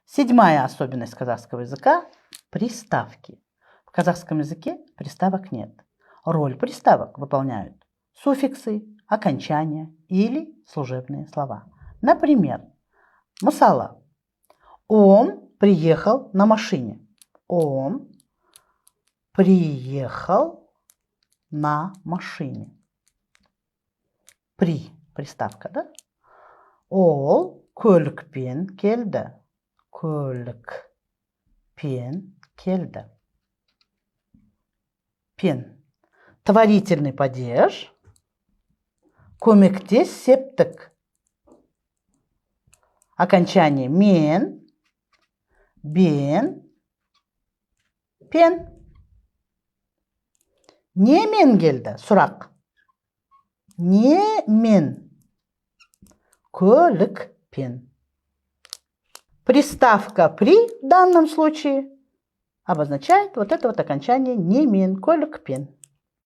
Седьмая особенность казахского языка – приставки. В казахском языке приставок нет. Роль приставок выполняют суффиксы, окончания или служебные слова. Например, мысала. Он приехал на машине. Он приехал на машине. Приставка, да? Ол көлікпен келді. Көлікпен келді. Пен. Творительный падеж. Көмектес септік. Окончание мен, бен, пен. Не мен келді? Сұрақ. Не мен? Көлікпен. Приставка при в данном случае обозначает вот это вот окончание не мен, көлікпен.